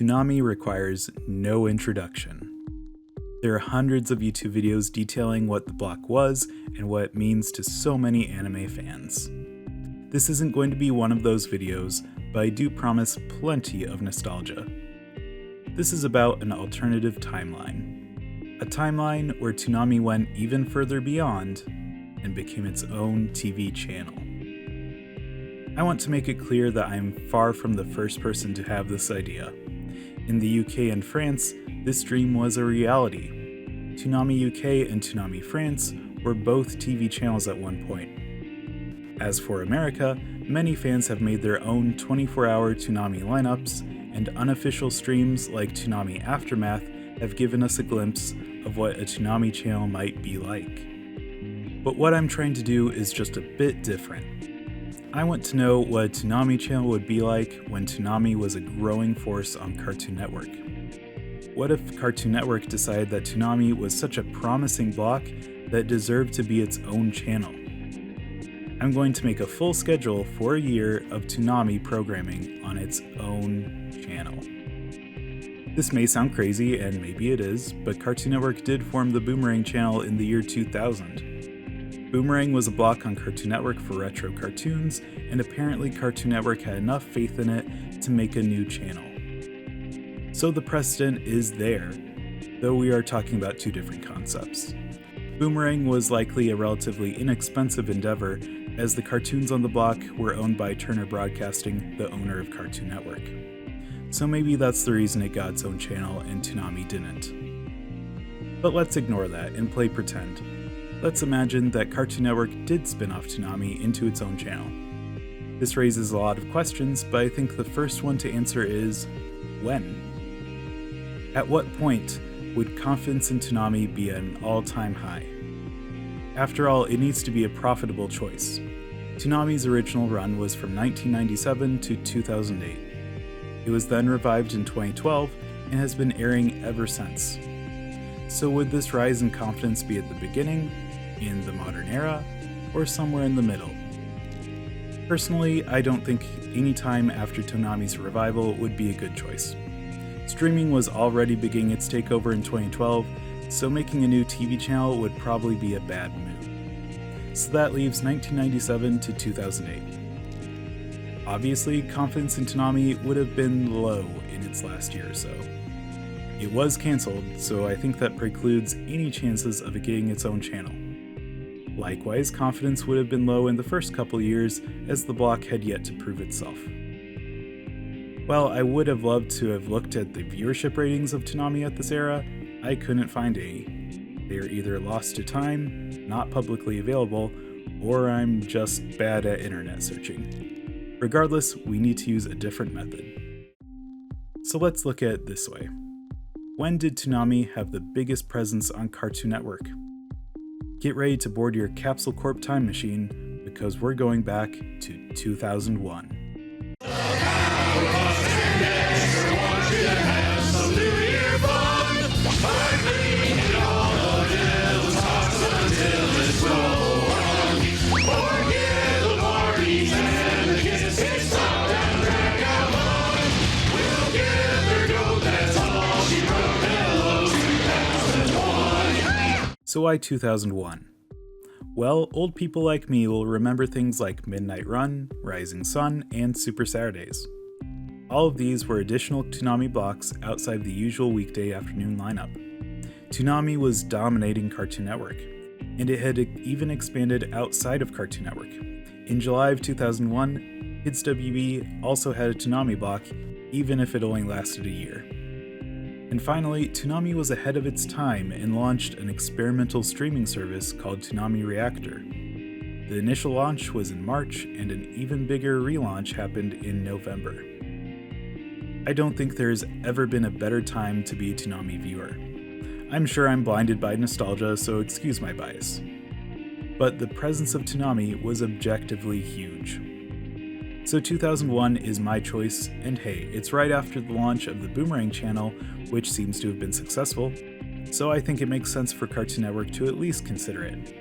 Toonami requires no introduction. There are hundreds of YouTube videos detailing what the block was and what it means to so many anime fans. This isn't going to be one of those videos, but I do promise plenty of nostalgia. This is about an alternative timeline. A timeline where Toonami went even further beyond and became its own TV channel. I want to make it clear that I am far from the first person to have this idea. In the UK and France, this dream was a reality. Toonami UK and Toonami France were both TV channels at one point. As for America, many fans have made their own 24-hour Toonami lineups, and unofficial streams like Toonami Aftermath have given us a glimpse of what a Toonami channel might be like. But what I'm trying to do is just a bit different. I want to know what a Toonami channel would be like when Toonami was a growing force on Cartoon Network. What if Cartoon Network decided that Toonami was such a promising block that it deserved to be its own channel? I'm going to make a full schedule for a year of Toonami programming on its own channel. This may sound crazy, and maybe it is, but Cartoon Network did form the Boomerang channel in the year 2000. Boomerang was a block on Cartoon Network for retro cartoons, and apparently Cartoon Network had enough faith in it to make a new channel. So the precedent is there, though we are talking about two different concepts. Boomerang was likely a relatively inexpensive endeavor, as the cartoons on the block were owned by Turner Broadcasting, the owner of Cartoon Network. So maybe that's the reason it got its own channel and Toonami didn't. But let's ignore that and play pretend. Let's imagine that Cartoon Network did spin off Toonami into its own channel. This raises a lot of questions, but I think the first one to answer is, when? At what point would confidence in Toonami be at an all-time high? After all, it needs to be a profitable choice. Toonami's original run was from 1997 to 2008. It was then revived in 2012 and has been airing ever since. So would this rise in confidence be at the beginning, in the modern era, or somewhere in the middle? Personally, I don't think any time after Toonami's revival would be a good choice. Streaming was already beginning its takeover in 2012, so making a new TV channel would probably be a bad move. So that leaves 1997 to 2008. Obviously, confidence in Toonami would have been low in its last year or so. It was cancelled, so I think that precludes any chances of it getting its own channel. Likewise, confidence would have been low in the first couple years, as the block had yet to prove itself. While I would have loved to have looked at the viewership ratings of Toonami at this era, I couldn't find any. They are either lost to time, not publicly available, or I'm just bad at internet searching. Regardless, we need to use a different method. So let's look at it this way. When did Toonami have the biggest presence on Cartoon Network? Get ready to board your Capsule Corp time machine, because we're going back to 2001. So why 2001? Well, old people like me will remember things like Midnight Run, Rising Sun, and Super Saturdays. All of these were additional Toonami blocks outside the usual weekday afternoon lineup. Toonami was dominating Cartoon Network, and it had even expanded outside of Cartoon Network. In July of 2001, Kids WB also had a Toonami block, even if it only lasted a year. And finally, Toonami was ahead of its time and launched an experimental streaming service called Toonami Reactor. The initial launch was in March, and an even bigger relaunch happened in November. I don't think there's ever been a better time to be a Toonami viewer. I'm sure I'm blinded by nostalgia, so excuse my bias. But the presence of Toonami was objectively huge. So 2001 is my choice, and hey, it's right after the launch of the Boomerang channel, which seems to have been successful, so I think it makes sense for Cartoon Network to at least consider it.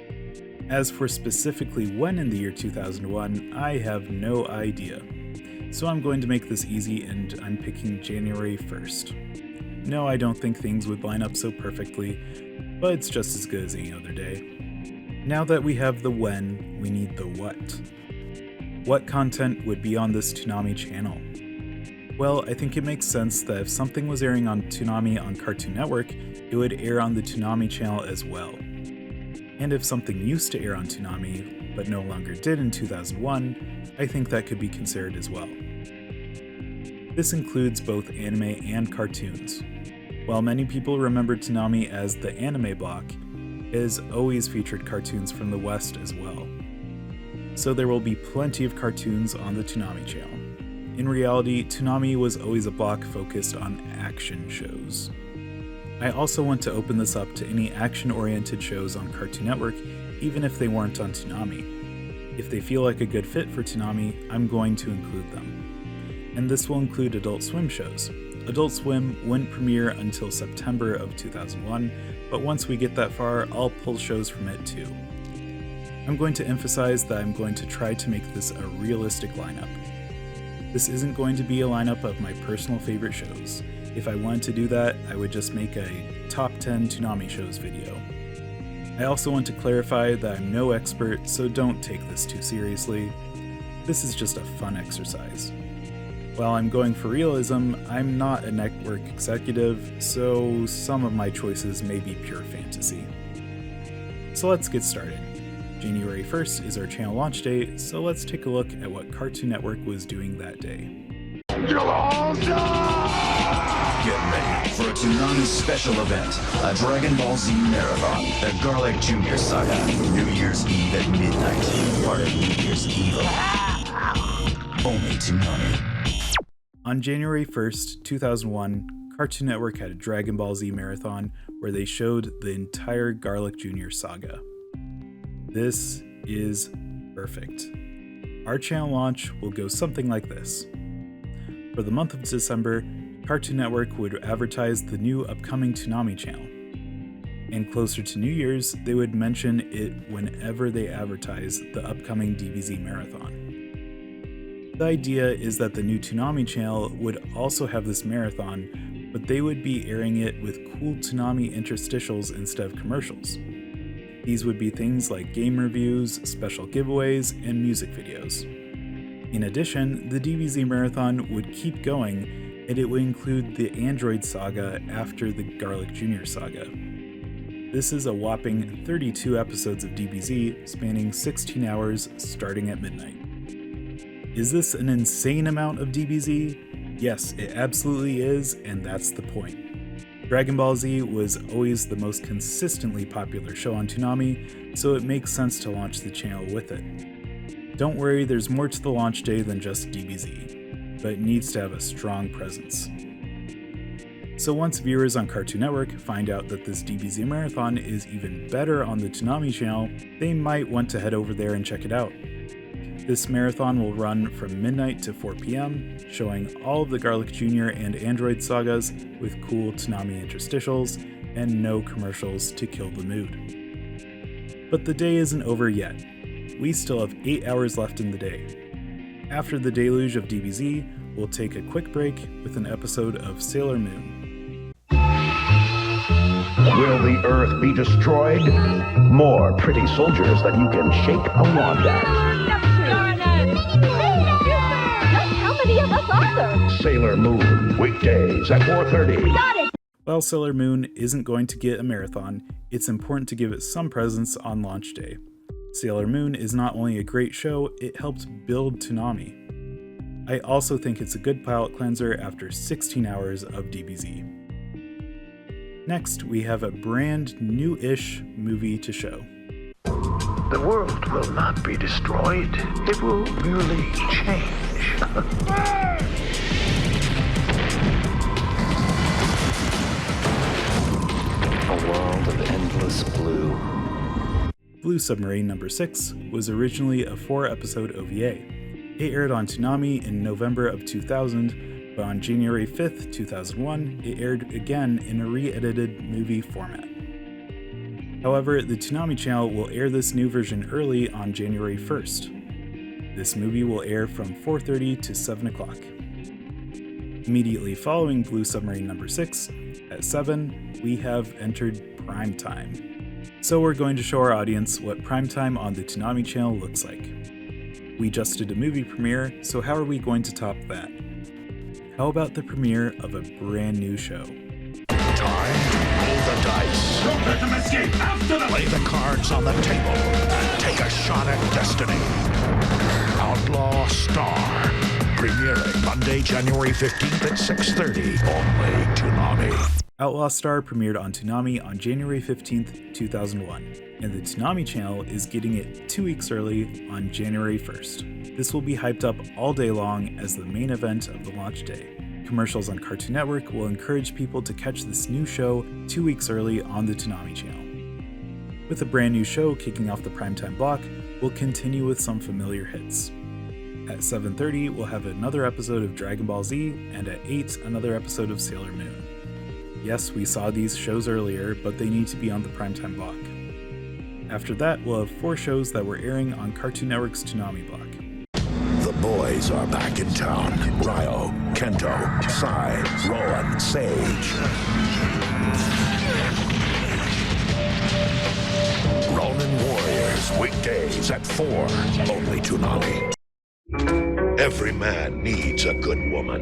As for specifically when in the year 2001, I have no idea. So I'm going to make this easy and I'm picking January 1st. No, I don't think things would line up so perfectly, but it's just as good as any other day. Now that we have the when, we need the what. What content would be on this Toonami channel? Well, I think it makes sense that if something was airing on Toonami on Cartoon Network, it would air on the Toonami channel as well. And if something used to air on Toonami, but no longer did in 2001, I think that could be considered as well. This includes both anime and cartoons. While many people remember Toonami as the anime block, it has always featured cartoons from the West as well. So there will be plenty of cartoons on the Toonami channel. In reality, Toonami was always a block focused on action shows. I also want to open this up to any action-oriented shows on Cartoon Network, even if they weren't on Toonami. If they feel like a good fit for Toonami, I'm going to include them. And this will include Adult Swim shows. Adult Swim wouldn't premiere until September of 2001, but once we get that far, I'll pull shows from it too. I'm going to emphasize that I'm going to try to make this a realistic lineup. This isn't going to be a lineup of my personal favorite shows. If I wanted to do that, I would just make a top 10 Toonami shows video. I also want to clarify that I'm no expert, so don't take this too seriously. This is just a fun exercise. While I'm going for realism, I'm not a network executive, so some of my choices may be pure fantasy. So let's get started. January 1st is our channel launch date, so let's take a look at what Cartoon Network was doing that day. You'll all die! Get ready for a Toonami special event, a Dragon Ball Z Marathon, the Garlic Jr. Saga, New Year's Eve at midnight, part of New Year's Evil. Only Toonami. On January 1st, 2001, Cartoon Network had a Dragon Ball Z Marathon where they showed the entire Garlic Jr. saga. This is perfect. Our channel launch will go something like this. For the month of December, Cartoon Network would advertise the new upcoming Toonami channel. And closer to New Year's, they would mention it whenever they advertise the upcoming DBZ marathon. The idea is that the new Toonami channel would also have this marathon, but they would be airing it with cool Toonami interstitials instead of commercials. These would be things like game reviews, special giveaways, and music videos. In addition, the DBZ Marathon would keep going, and it would include the Android saga after the Garlic Jr. saga. This is a whopping 32 episodes of DBZ spanning 16 hours starting at midnight. Is this an insane amount of DBZ? Yes, it absolutely is, and that's the point. Dragon Ball Z was always the most consistently popular show on Toonami, so it makes sense to launch the channel with it. Don't worry, there's more to the launch day than just DBZ, but it needs to have a strong presence. So once viewers on Cartoon Network find out that this DBZ marathon is even better on the Toonami channel, they might want to head over there and check it out. This marathon will run from midnight to 4 p.m., showing all of the Garlic Jr. and Android sagas with cool Toonami interstitials and no commercials to kill the mood. But the day isn't over yet. We still have 8 hours left in the day. After the deluge of DBZ, we'll take a quick break with an episode of Sailor Moon. Will the Earth be destroyed? More pretty soldiers that you can shake a wand at. How many of us are there? Sailor Moon, weekdays at 4:30. Got it! While Sailor Moon isn't going to get a marathon, it's important to give it some presence on launch day. Sailor Moon is not only a great show, it helped build Toonami. I also think it's a good palate cleanser after 16 hours of DBZ. Next, we have a brand new-ish movie to show. The world will not be destroyed. It will merely change. A world of endless blue. Blue Submarine No. 6 was originally a 4-episode OVA. It aired on Toonami in November of 2000, but on January 5th, 2001, it aired again in a re-edited movie format. However, the Toonami channel will air this new version early on January 1st. This movie will air from 4:30 to 7 o'clock. Immediately following Blue Submarine number 6, at 7, we have entered primetime. So we're going to show our audience what primetime on the Toonami channel looks like. We just did a movie premiere, so how are we going to top that? How about the premiere of a brand new show? Time to roll the dice. Don't let them escape! After them! Lay the cards on the table and take a shot at destiny. Outlaw Star. Premiering Monday, January 15th at 6:30. Only Toonami. Outlaw Star premiered on Toonami on January 15th, 2001, and the Toonami channel is getting it 2 weeks early on January 1st. This will be hyped up all day long as the main event of the launch day. Commercials on Cartoon Network will encourage people to catch this new show 2 weeks early on the Toonami channel. With a brand new show kicking off the primetime block, we'll continue with some familiar hits. At 7:30, we'll have another episode of Dragon Ball Z, and at 8, another episode of Sailor Moon. Yes, we saw these shows earlier, but they need to be on the primetime block. After that, we'll have 4 shows that were airing on Cartoon Network's Toonami block. The boys are back in town. Ryo, Kento, Sai, Rowan, Sage. Ronin Warriors, weekdays at 4. Only Toonami. Every man needs a good woman.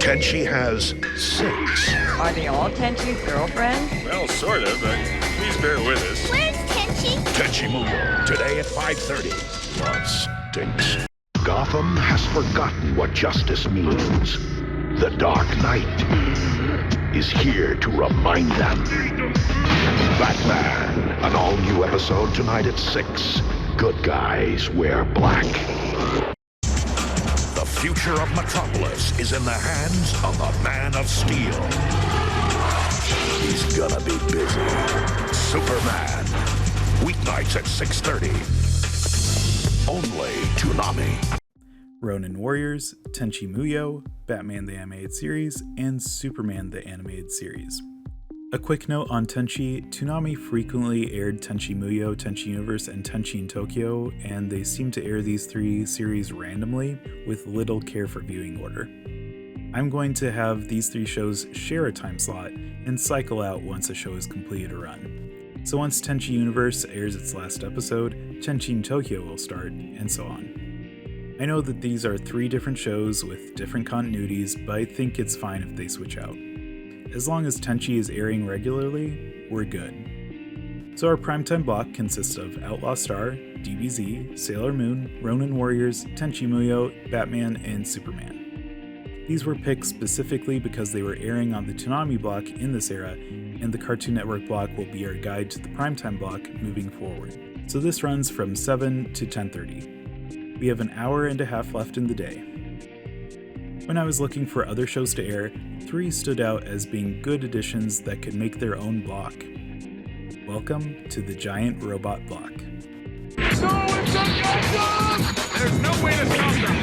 Tenchi has 6. Are they all Tenchi's girlfriends? Well, sort of, but please bear with us. Where's Tenchi? Tenchi Muyo, today at 5:30. Stinks. Gotham has forgotten what justice means. The Dark Knight is here to remind them. Batman, an all-new episode tonight at 6. Good guys wear black. The future of Metropolis is in the hands of the Man of Steel. He's gonna be busy. Superman, weeknights at 6:30. Only Toonami. Ronin Warriors, Tenchi Muyo, Batman the Animated Series, and Superman the Animated Series. A quick note on Tenchi, Toonami frequently aired Tenchi Muyo, Tenchi Universe, and Tenchi in Tokyo, and they seem to air these 3 series randomly, with little care for viewing order. I'm going to have these 3 shows share a time slot and cycle out once a show is completed a run. So once Tenchi Universe airs its last episode, Tenchi in Tokyo will start, and so on. I know that these are 3 different shows with different continuities, but I think it's fine if they switch out. As long as Tenchi is airing regularly, we're good. So our primetime block consists of Outlaw Star, DBZ, Sailor Moon, Ronin Warriors, Tenchi Muyo, Batman, and Superman. These were picked specifically because they were airing on the Toonami block in this era, and the Cartoon Network block will be our guide to the primetime block moving forward. So this runs from 7 to 10:30. We have an hour and a half left in the day. When I was looking for other shows to air, 3 stood out as being good additions that could make their own block. Welcome to the Giant Robot Block. There's no way to stop them!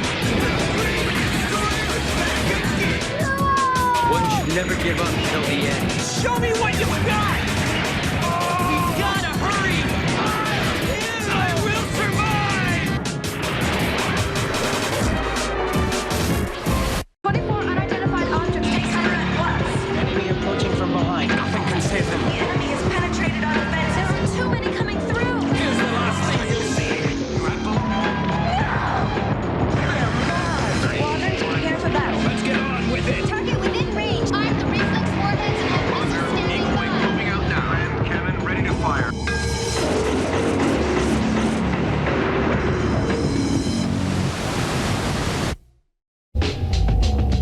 One should never give up till the end. Show me what you got! We gotta hurry! I will survive! 24 unidentified objects, 600 plus. Enemy approaching from behind. Nothing can save them. The enemy has penetrated our defenses. There are too many coming through. Here's the last thing you'll see. Squadrons, prepare for battle. Let's get on with it. Target within range. Arm the reflex warheads and have missiles standing by. Moving out now. Kevin, ready to fire.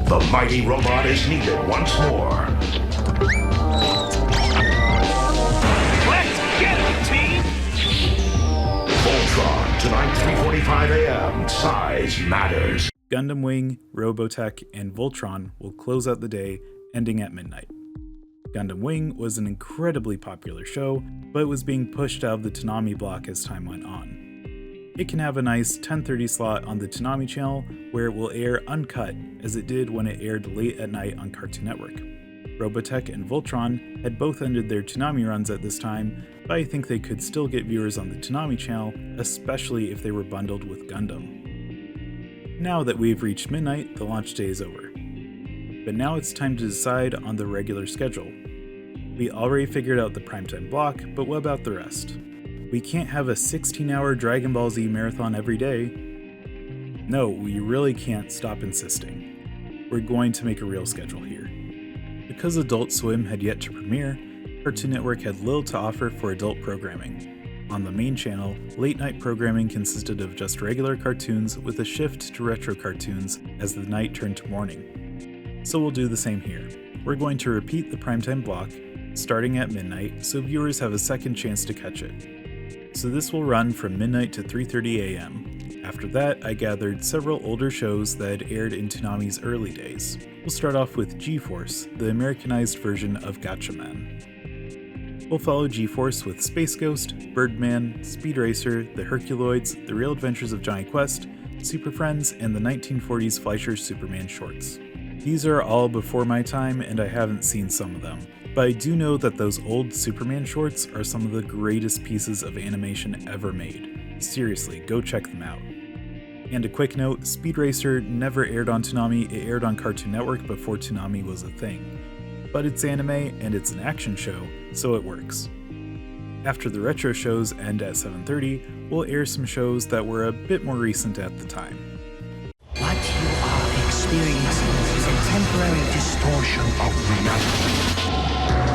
The mighty robot is needed once more. Let's get it, team! Voltron, tonight 3:45 a.m. Size matters. Gundam Wing, Robotech, and Voltron will close out the day, ending at midnight. Gundam Wing was an incredibly popular show, but it was being pushed out of the Toonami block as time went on. It can have a nice 10:30 slot on the Toonami channel, where it will air uncut, as it did when it aired late at night on Cartoon Network. Robotech and Voltron had both ended their Toonami runs at this time, but I think they could still get viewers on the Toonami channel, especially if they were bundled with Gundam. Now that we've reached midnight, the launch day is over. But now it's time to decide on the regular schedule. We already figured out the primetime block, but what about the rest? We can't have a 16-hour Dragon Ball Z marathon every day. No, we really can't stop insisting. We're going to make a real schedule here. Because Adult Swim had yet to premiere, Cartoon Network had little to offer for adult programming. On the main channel, late-night programming consisted of just regular cartoons with a shift to retro cartoons as the night turned to morning. So we'll do the same here. We're going to repeat the primetime block, starting at midnight, so viewers have a second chance to catch it. So this will run from midnight to 3:30 a.m. After that, I gathered several older shows that had aired in Toonami's early days. We'll start off with G-Force, the Americanized version of Gatchaman. We'll follow G-Force with Space Ghost, Birdman, Speed Racer, The Herculoids, The Real Adventures of Johnny Quest, Super Friends, and the 1940s Fleischer Superman shorts. These are all before my time, and I haven't seen some of them, but I do know that those old Superman shorts are some of the greatest pieces of animation ever made. Seriously, go check them out. And a quick note, Speed Racer never aired on Toonami, it aired on Cartoon Network before Toonami was a thing. But it's anime and it's an action show, so it works. After the retro shows end at 7:30, we'll air some shows that were a bit more recent at the time. What you are experiencing is a temporary distortion of reality.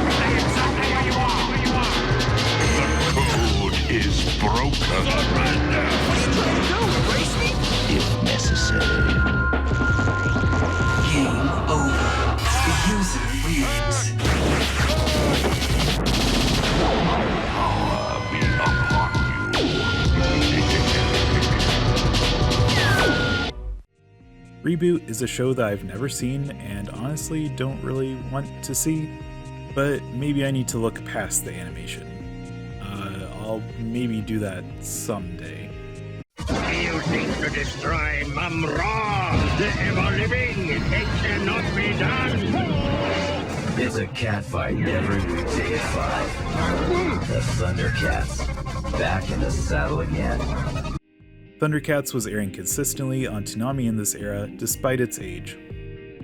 Stay exactly where you are. The code is broken. Surrender! What are you trying to do? Erase me? If necessary. Game over. The user wins. Power be upon you. Reboot is a show that I've never seen and honestly don't really want to see, but maybe I need to look past the animation. I'll maybe do that someday. You think to destroy Mumra, the ever-living? It cannot be done. It's a cat fight every weekday at 5. The Thundercats, back in the saddle again. Thundercats was airing consistently on Toonami in this era, despite its age.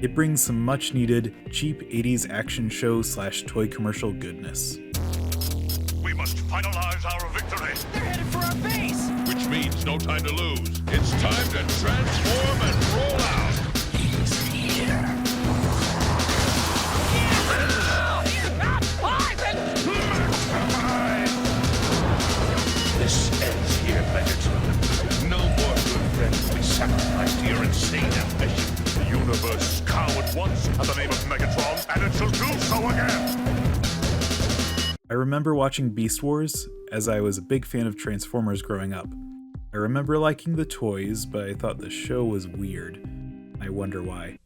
It brings some much needed, cheap 80s action show / toy commercial goodness. We must finalize our victory, They're headed for our base! which means no time to lose. It's time to transform and roll out. This ends here, Megatron. No more good friends will be sacrificed to your insane ambition. The universe scoured once at the name of Megatron, and it shall do so again. I remember watching Beast Wars, as I was a big fan of Transformers growing up. I remember liking the toys, but I thought the show was weird. I wonder why.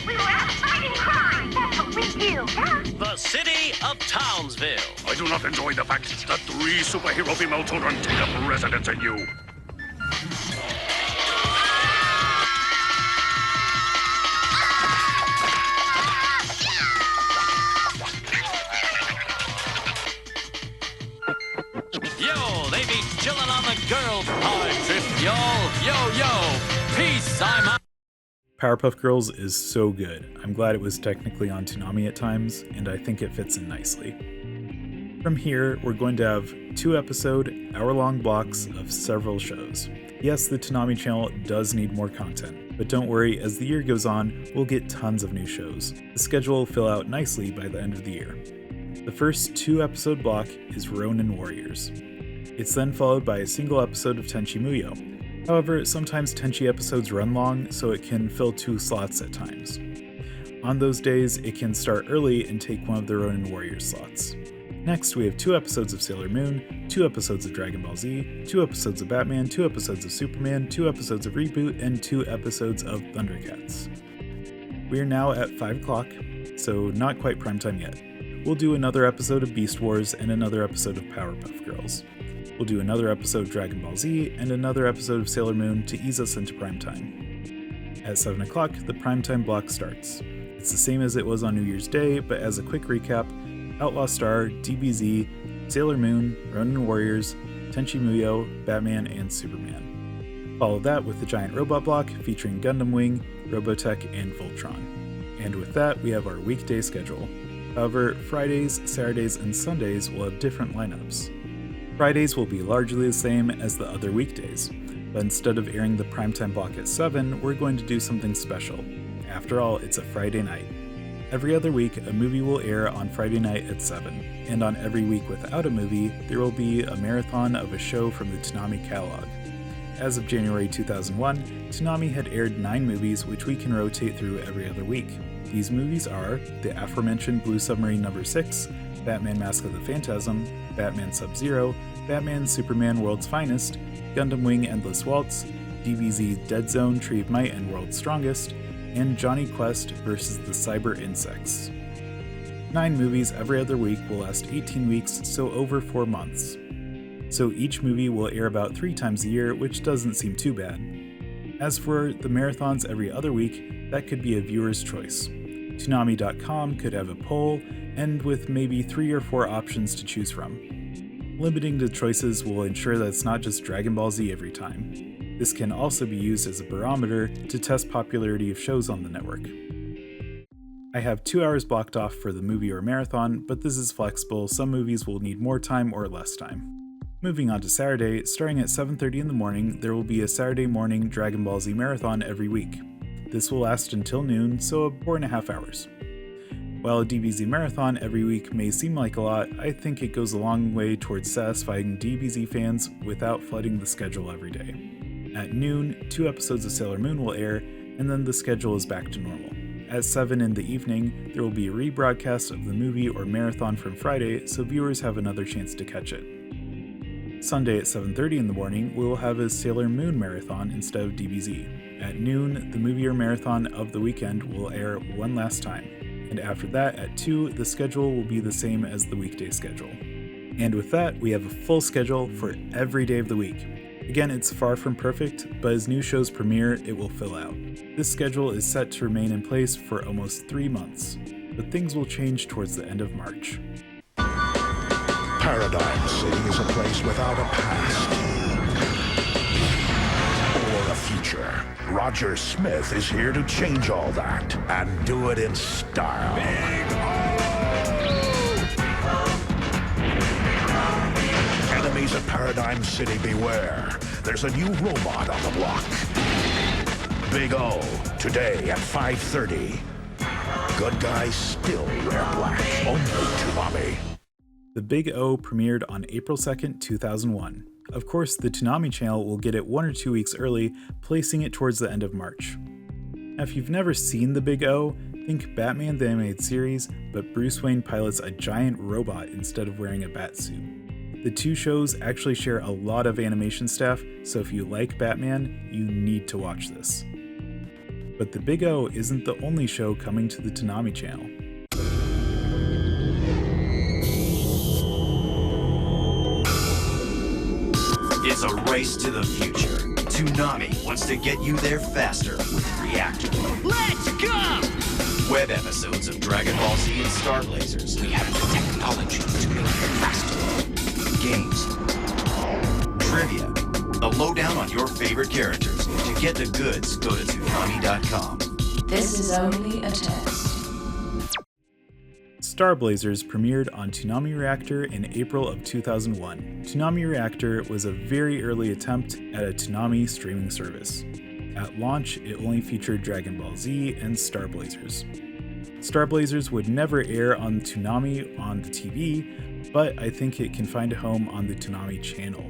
We were out fighting crime. That's what we do, huh? The city of Townsville. I do not enjoy the fact that 3 superhero female children take up residence in you. Yo, they be chillin' on the girl power trip, y'all. Yo, peace, I'm out. Powerpuff Girls is so good. I'm glad it was technically on Toonami at times, and I think it fits in nicely. From here, we're going to have 2-episode, hour-long blocks of several shows. Yes, the Toonami channel does need more content, but don't worry, as the year goes on, we'll get tons of new shows. The schedule will fill out nicely by the end of the year. The first 2-episode block is Ronin Warriors. It's then followed by a single episode of Tenchi Muyo. However, sometimes Tenchi episodes run long, so it can fill 2 slots at times. On those days, it can start early and take one of the Ronin Warriors slots. Next, we have 2 episodes of Sailor Moon, 2 episodes of Dragon Ball Z, 2 episodes of Batman, 2 episodes of Superman, 2 episodes of Reboot, and 2 episodes of Thundercats. We are now at 5 o'clock, so not quite primetime yet. We'll do another episode of Beast Wars and another episode of Powerpuff Girls. We'll do another episode of Dragon Ball Z and another episode of Sailor Moon to ease us into primetime. At 7 o'clock, the primetime block starts. It's the same as it was on New Year's Day, but as a quick recap, Outlaw Star, DBZ, Sailor Moon, Ronin Warriors, Tenchi Muyo, Batman, and Superman. Follow that with the giant robot block featuring Gundam Wing, Robotech, and Voltron. And with that, we have our weekday schedule. However, Fridays, Saturdays, and Sundays will have different lineups. Fridays will be largely the same as the other weekdays, but instead of airing the primetime block at 7, we're going to do something special. After all, it's a Friday night. Every other week, a movie will air on Friday night at 7, and on every week without a movie, there will be a marathon of a show from the Toonami catalog. As of January 2001, Toonami had aired 9 movies which we can rotate through every other week. These movies are the aforementioned Blue Submarine No. 6, Batman Mask of the Phantasm, Batman Sub-Zero, Batman Superman World's Finest, Gundam Wing Endless Waltz, DBZ Dead Zone Tree of Might and World's Strongest, and Johnny Quest vs. the Cyber Insects. 9 movies every other week will last 18 weeks, so over 4 months. So each movie will air about 3 times a year, which doesn't seem too bad. As for the marathons every other week, that could be a viewer's choice. Toonami.com could have a poll, and with maybe 3 or 4 options to choose from. Limiting the choices will ensure that it's not just Dragon Ball Z every time. This can also be used as a barometer to test popularity of shows on the network. I have 2 hours blocked off for the movie or marathon, but this is flexible. Some movies will need more time or less time. Moving on to Saturday, starting at 7:30 in the morning, there will be a Saturday morning Dragon Ball Z marathon every week. This will last until noon, so 4.5 hours. While a DBZ marathon every week may seem like a lot, I think it goes a long way towards satisfying DBZ fans without flooding the schedule every day. At noon, 2 episodes of Sailor Moon will air, and then the schedule is back to normal. At 7 in the evening, there will be a rebroadcast of the movie or marathon from Friday, so viewers have another chance to catch it. Sunday at 7:30 in the morning, we will have a Sailor Moon marathon instead of DBZ. At noon, the movie or marathon of the weekend will air one last time. And after that, at 2, the schedule will be the same as the weekday schedule. And with that, we have a full schedule for every day of the week. Again, it's far from perfect, but as new shows premiere, it will fill out. This schedule is set to remain in place for almost 3 months, but things will change towards the end of March. Paradigm City is a place without a past or a future. Roger Smith is here to change all that and do it in style. Enemies at Paradigm City, beware. There's a new robot on the block. Big O, today at 5:30. Good guys still wear black. Only Toonami. The Big O premiered on April 2nd, 2001. Of course, the Toonami channel will get it 1 or 2 weeks early, placing it towards the end of March. Now, if you've never seen The Big O, think Batman the Animated Series, but Bruce Wayne pilots a giant robot instead of wearing a bat suit. The 2 shows actually share a lot of animation staff, so if you like Batman, you need to watch this. But The Big O isn't the only show coming to the Toonami channel. It's a race to the future. Toonami wants to get you there faster with Reactor. Let's go! Web episodes of Dragon Ball Z and Star Blazers. We have the technology to make it faster. Games. Trivia. A lowdown on your favorite characters. To get the goods, go to Toonami.com. This is only a test. Star Blazers premiered on Toonami Reactor in April of 2001. Toonami Reactor was a very early attempt at a Toonami streaming service. At launch, it only featured Dragon Ball Z and Star Blazers. Star Blazers would never air on Toonami on the TV, but I think it can find a home on the Toonami channel.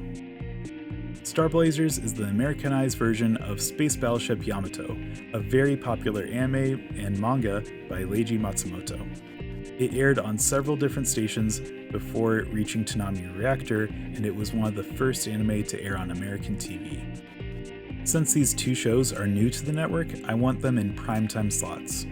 Star Blazers is the Americanized version of Space Battleship Yamato, a very popular anime and manga by Leiji Matsumoto. It aired on several different stations before reaching Toonami Reactor, and it was one of the first anime to air on American TV. Since these 2 shows are new to the network, I want them in primetime slots.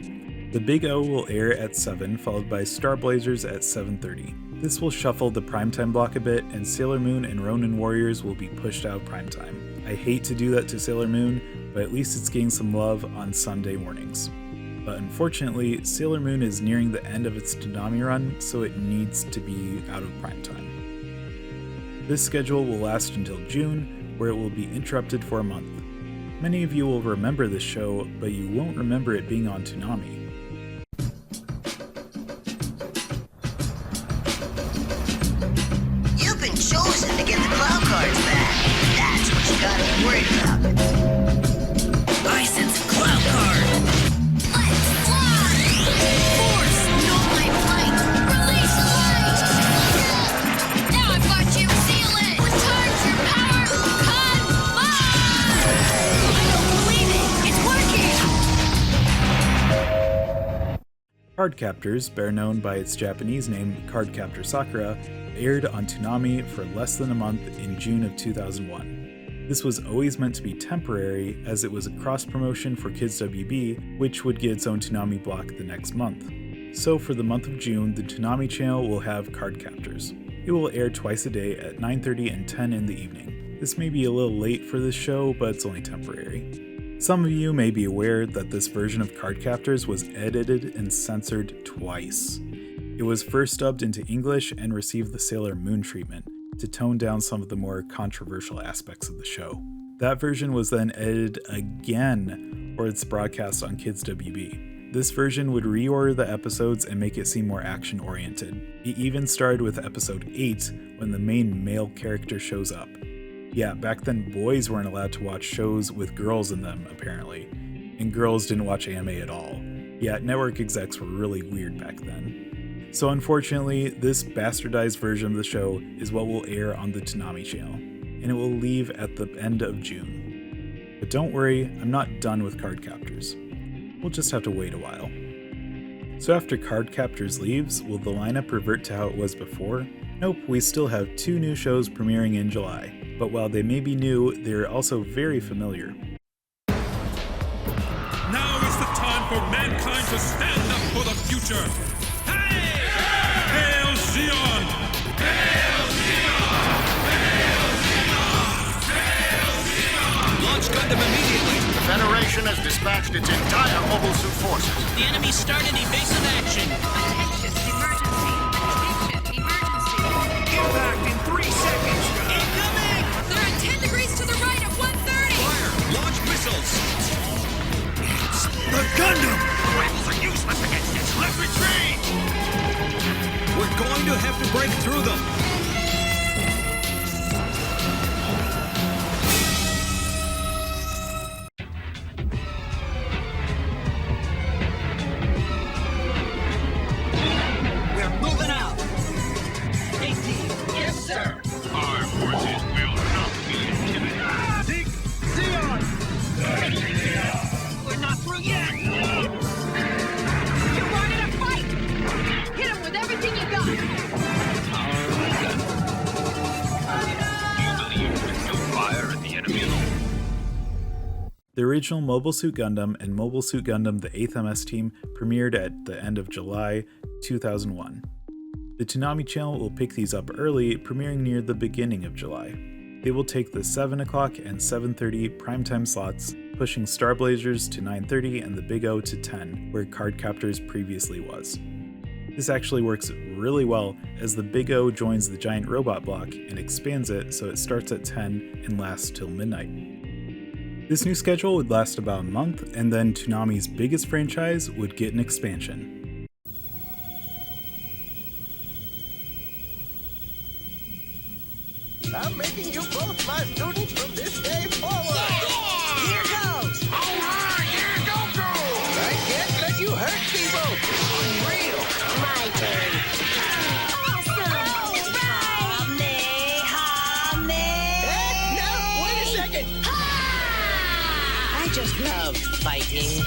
The Big O will air at 7, followed by Star Blazers at 7:30. This will shuffle the primetime block a bit, and Sailor Moon and Ronin Warriors will be pushed out of primetime. I hate to do that to Sailor Moon, but at least it's getting some love on Sunday mornings. but unfortunately, Sailor Moon is nearing the end of its Toonami run, so it needs to be out of primetime. This schedule will last until June, where it will be interrupted for a month. Many of you will remember this show, but you won't remember it being on Toonami. You've been chosen to get the cloud cards back. That's what you gotta be worried about. I sense a cloud card. Let's fly! Force, know my plight! Release light! Now I've got you! Seal it! Recharge your power! Combine! I don't believe it! It's working! Cardcaptors, better known by its Japanese name Cardcaptor Sakura, aired on Toonami for less than a month in June of 2001. This was always meant to be temporary, as it was a cross-promotion for Kids WB, which would get its own Toonami block the next month. So for the month of June, the Toonami channel will have Cardcaptors. It will air twice a day at 9:30 and 10 in the evening. This may be a little late for this show, but it's only temporary. Some of you may be aware that this version of Cardcaptors was edited and censored twice. It was first dubbed into English and received the Sailor Moon treatment, to tone down some of the more controversial aspects of the show. That version was then edited again for its broadcast on Kids WB. This version would reorder the episodes and make it seem more action-oriented. It even started with episode 8, when the main male character shows up. Yeah, back then boys weren't allowed to watch shows with girls in them, apparently. And girls didn't watch anime at all. Yeah, network execs were really weird back then. So unfortunately, this bastardized version of the show is what will air on the Toonami channel, and it will leave at the end of June. But don't worry, I'm not done with Cardcaptors. We'll just have to wait a while. So after Cardcaptors leaves, will the lineup revert to how it was before? Nope, we still have 2 new shows premiering in July. But while they may be new, they're also very familiar. Now is the time for mankind to stand up for the future! Hey! Hail Zeon! Hail Zeon! Hail Zeon! Hail Zeon! Launch Gundam immediately! The Federation has dispatched its entire mobile suit forces. The enemy started evasive action. Attention, emergency! Attention, emergency! Impact in 3 seconds! Incoming! They're at 10 degrees to the right at 130! Fire! Launch missiles! The Gundam! Weapons are useless against this. Let's retreat! We're going to have to break through them! We're moving out. Hey, team. Yes, sir. Our forces will not be intimidated. Seek Zeon! We're not through yet. You're running a fight! Hit him with everything you got! Fire at the enemy. The original Mobile Suit Gundam and Mobile Suit Gundam the 8th MS Team premiered at the end of July 2001. The Toonami channel will pick these up early, premiering near the beginning of July. They will take the 7 o'clock and 7:30 primetime slots, pushing Star Blazers to 9:30 and the Big O to 10, where Cardcaptors previously was. This actually works really well, as the Big O joins the giant robot block and expands it so it starts at 10 and lasts till midnight. This new schedule would last about a month, and then Toonami's biggest franchise would get an expansion. I'm making you both my students from this day forward. Here goes. All right, here go. I can't let you hurt people. Unreal. My turn. No, wait a second. I just love fighting.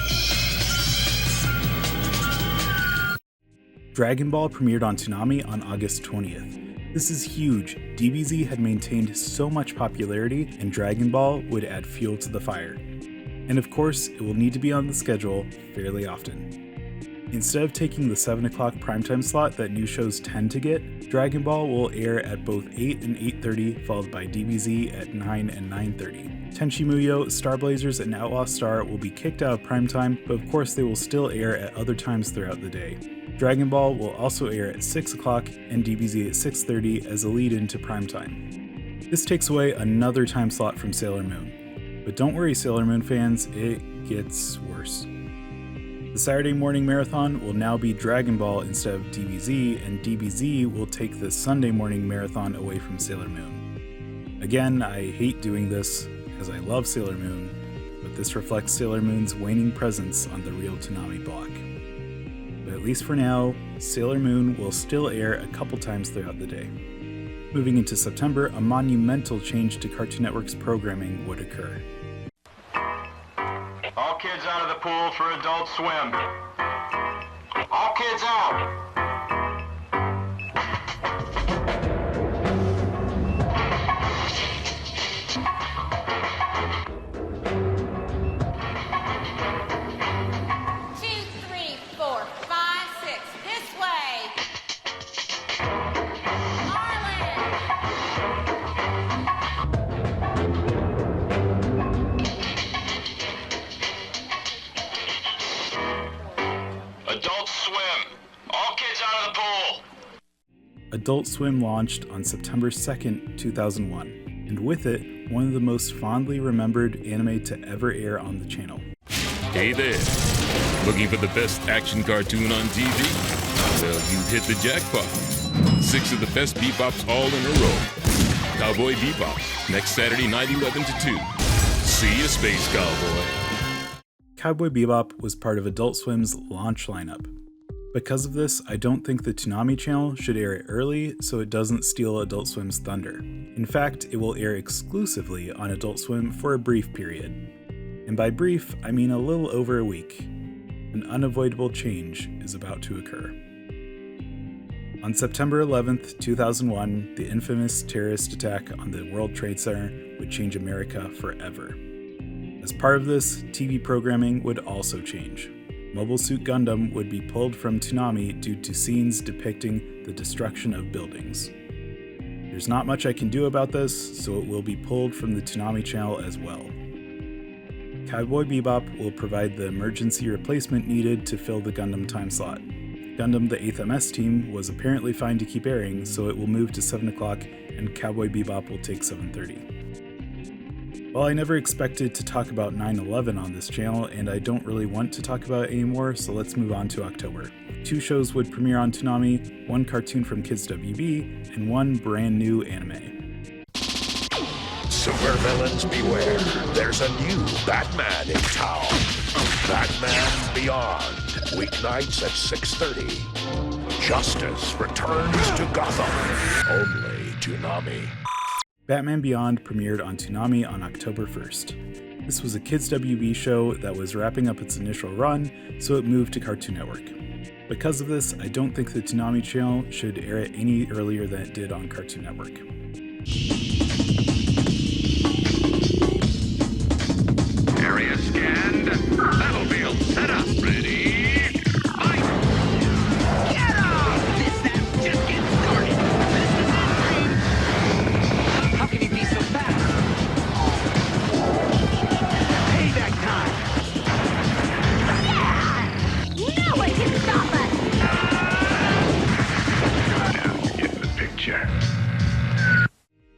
Dragon Ball premiered on Toonami on August 20th. This is huge. DBZ had maintained so much popularity, and Dragon Ball would add fuel to the fire. And of course, it will need to be on the schedule fairly often. Instead of taking the 7 o'clock primetime slot that new shows tend to get, Dragon Ball will air at both 8 and 8:30, followed by DBZ at 9 and 9:30. Tenchi Muyo, Star Blazers, and Outlaw Star will be kicked out of primetime, but of course they will still air at other times throughout the day. Dragon Ball will also air at 6 o'clock and DBZ at 6:30 as a lead-in to primetime. This takes away another time slot from Sailor Moon. But don't worry, Sailor Moon fans, it gets worse. The Saturday morning marathon will now be Dragon Ball instead of DBZ, and DBZ will take the Sunday morning marathon away from Sailor Moon. Again, I hate doing this, as I love Sailor Moon, but this reflects Sailor Moon's waning presence on the real Toonami block. But at least for now, Sailor Moon will still air a couple times throughout the day. Moving into September, a monumental change to Cartoon Network's programming would occur. All kids out of the pool for Adult Swim. All kids out. Adult Swim launched on September 2nd, 2001, and with it, one of the most fondly remembered anime to ever air on the channel. Hey there, looking for the best action cartoon on TV? Well, you hit the jackpot. 6 of the best bebops all in a row. Cowboy Bebop, next Saturday night 11 to 2. See you, Space Cowboy. Cowboy Bebop was part of Adult Swim's launch lineup. Because of this, I don't think the Toonami channel should air it early so it doesn't steal Adult Swim's thunder. In fact, it will air exclusively on Adult Swim for a brief period. And by brief, I mean a little over a week. An unavoidable change is about to occur. On September 11th, 2001, the infamous terrorist attack on the World Trade Center would change America forever. As part of this, TV programming would also change. Mobile Suit Gundam would be pulled from Toonami due to scenes depicting the destruction of buildings. There's not much I can do about this, so it will be pulled from the Toonami channel as well. Cowboy Bebop will provide the emergency replacement needed to fill the Gundam time slot. Gundam the 8th MS team was apparently fine to keep airing, so it will move to 7 o'clock and Cowboy Bebop will take 7:30. Well, I never expected to talk about 9/11 on this channel, and I don't really want to talk about it anymore, so let's move on to October. 2 shows would premiere on Toonami, 1 cartoon from Kids WB, and 1 brand new anime. Supervillains beware. There's a new Batman in town. Batman Beyond. Weeknights at 6:30. Justice returns to Gotham. Only Toonami. Batman Beyond premiered on Toonami on October 1st. This was a Kids WB show that was wrapping up its initial run, so it moved to Cartoon Network. Because of this, I don't think the Toonami channel should air it any earlier than it did on Cartoon Network. Area scanned. Battlefield set up. Ready? Fight! Get off! That's just getting started. This is it, how can he be so fast? Payback time! Yeah! No one can stop us! Now, get the picture.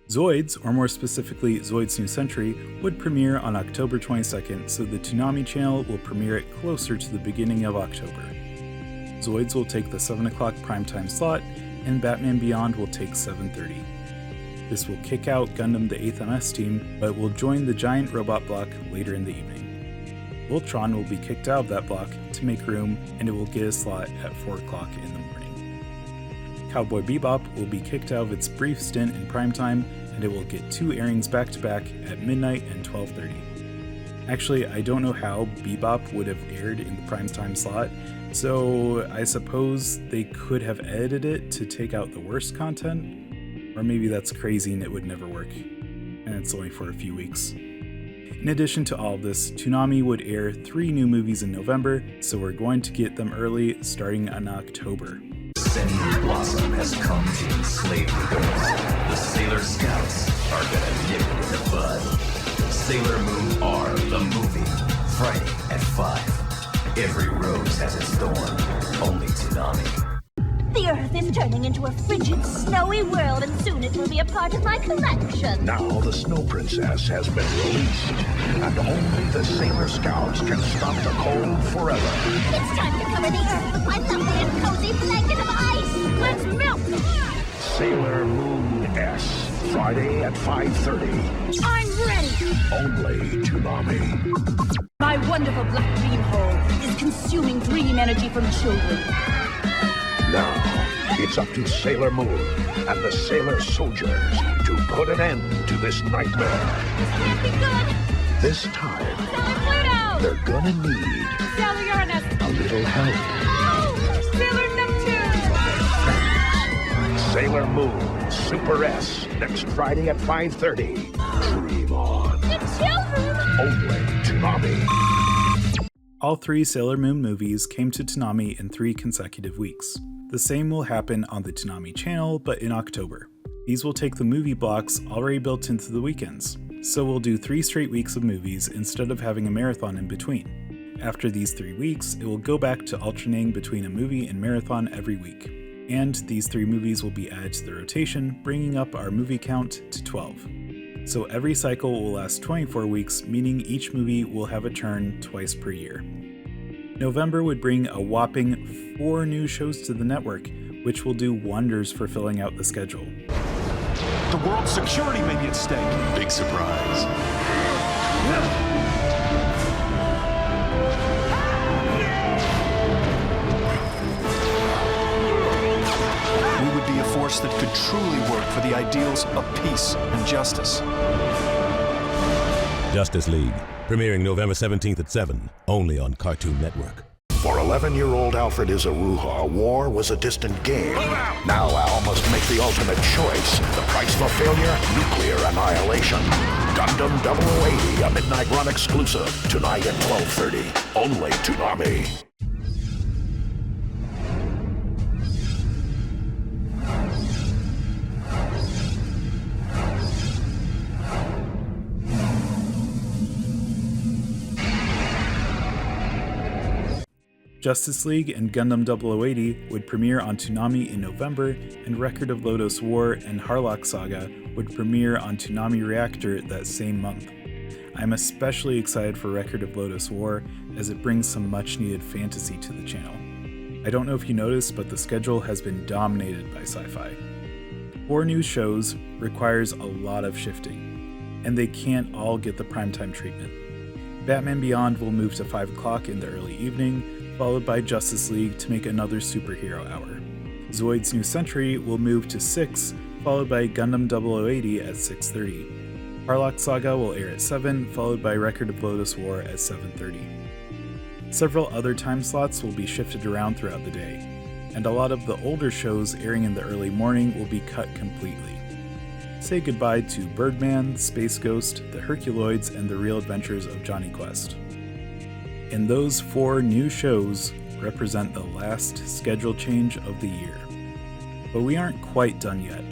Zoids, or more specifically Zoids New Century, would premiere on October 22nd, so the Toonami channel will premiere it closer to the beginning of October. Zoids will take the 7 o'clock primetime slot, and Batman Beyond will take 7:30. This will kick out Gundam the 8th MS team, but will join the giant robot block later in the evening. Voltron will be kicked out of that block to make room, and it will get a slot at 4 o'clock in the morning. Cowboy Bebop will be kicked out of its brief stint in primetime, and it will get 2 airings back-to-back at midnight and 12:30. Actually, I don't know how Bebop would have aired in the primetime slot, so I suppose they could have edited it to take out the worst content. Or maybe that's crazy and it would never work, and it's only for a few weeks. In addition to all of this, Toonami would air 3 new movies in November, so we're going to get them early, starting in October. Senny Blossom has come to enslave the girls. The Sailor Scouts are gonna nip it in the bud. Sailor Moon R, the movie, Friday at 5. Every rose has its thorn, only Toonami. The Earth is turning into a frigid, snowy world, and soon it will be a part of my collection. Now the Snow Princess has been released, and only the Sailor Scouts can stop the cold forever. It's time to cover the Earth with my lovely and cozy blanket of ice. Let's melt! Sailor Moon S, Friday at 5:30. I'm ready! Only Toonami. My wonderful black dream hole is consuming dream energy from children. Now, it's up to Sailor Moon and the Sailor Soldiers to put an end to this nightmare. This can't be good! This time, Sailor Pluto! they're gonna need Sailor Uranus! a little help. Oh! Sailor Neptune! Sailor Moon Super S, next Friday at 5:30. Dream on. The children! Only Toonami. All 3 Sailor Moon movies came to Toonami in 3 consecutive weeks. The same will happen on the Toonami channel, but in October. These will take the movie blocks already built into the weekends, so we'll do 3 straight weeks of movies instead of having a marathon in between. After these 3 weeks, it will go back to alternating between a movie and marathon every week. And these 3 movies will be added to the rotation, bringing up our movie count to 12. So every cycle will last 24 weeks, meaning each movie will have a turn twice per year. November would bring a whopping 4 new shows to the network, which will do wonders for filling out the schedule. The world's security may be at stake. Big surprise. We would be a force that could truly work for the ideals of peace and justice. Justice League, premiering November 17th at 7, only on Cartoon Network. For 11-year-old Alfred Izaruha, war was a distant game. Now Al must make the ultimate choice. The price for failure? Nuclear annihilation. Gundam 0080, a midnight run exclusive. Tonight at 12:30. Only Toonami. Justice League and Gundam 0080 would premiere on Toonami in November, and Record of Lodoss War and Harlock Saga would premiere on Toonami Reactor that same month. I'm especially excited for Record of Lodoss War, as it brings some much needed fantasy to the channel. I don't know if you noticed, but the schedule has been dominated by sci-fi. 4 new shows requires a lot of shifting, and they can't all get the primetime treatment. Batman Beyond will move to 5 o'clock in the early evening, followed by Justice League to make another superhero hour. Zoid's New Century will move to 6, followed by Gundam 0080 at 6:30. Harlock Saga will air at 7, followed by Record of Lodoss War at 7:30. Several other time slots will be shifted around throughout the day, and a lot of the older shows airing in the early morning will be cut completely. Say goodbye to Birdman, Space Ghost, The Herculoids, and The Real Adventures of Johnny Quest. And those 4 new shows represent the last schedule change of the year. But we aren't quite done yet.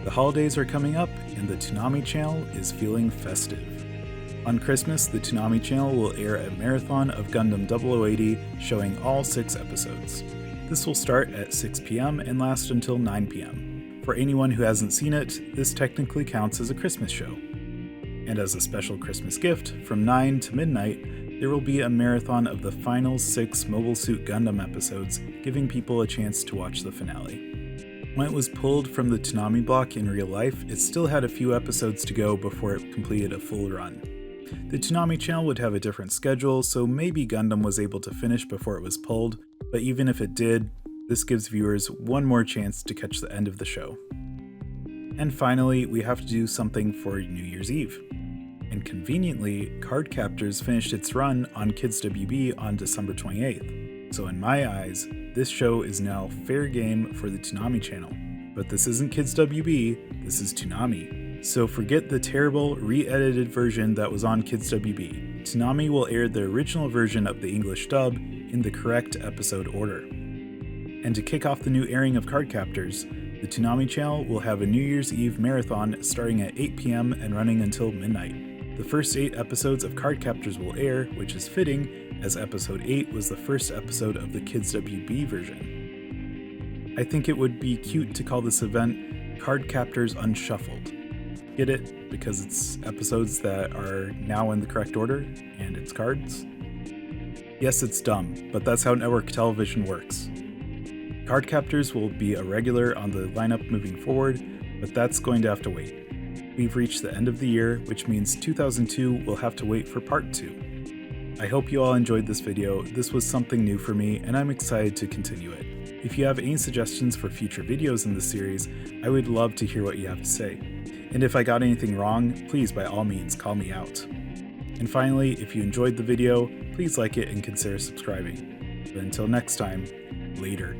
The holidays are coming up, and the Toonami channel is feeling festive. On Christmas, the Toonami channel will air a marathon of Gundam 0080 showing all 6 episodes. This will start at 6 p.m. and last until 9 p.m. For anyone who hasn't seen it, this technically counts as a Christmas show. And as a special Christmas gift, from 9 to midnight, there will be a marathon of the final 6 Mobile Suit Gundam episodes, giving people a chance to watch the finale. When it was pulled from the Toonami block in real life, it still had a few episodes to go before it completed a full run. The Toonami channel would have a different schedule, so maybe Gundam was able to finish before it was pulled, but even if it did, this gives viewers one more chance to catch the end of the show. And finally, we have to do something for New Year's Eve. And conveniently, Card Captors finished its run on Kids WB on December 28th. So in my eyes, this show is now fair game for the Toonami channel. But this isn't Kids WB, this is Toonami. So forget the terrible, re-edited version that was on Kids WB. Toonami will air the original version of the English dub in the correct episode order. And to kick off the new airing of Cardcaptors, the Toonami channel will have a New Year's Eve marathon starting at 8 p.m. and running until midnight. The first 8 episodes of Cardcaptors will air, which is fitting, as episode 8 was the first episode of the Kids WB version. I think it would be cute to call this event Cardcaptors Unshuffled. Get it? Because it's episodes that are now in the correct order, and it's cards? Yes, it's dumb, but that's how network television works. Cardcaptors will be a regular on the lineup moving forward, but that's going to have to wait. We've reached the end of the year, which means 2002 will have to wait for part 2. I hope you all enjoyed this video. This was something new for me, and I'm excited to continue it. If you have any suggestions for future videos in this series, I would love to hear what you have to say. And if I got anything wrong, please by all means call me out. And finally, if you enjoyed the video, please like it and consider subscribing. But until next time, later.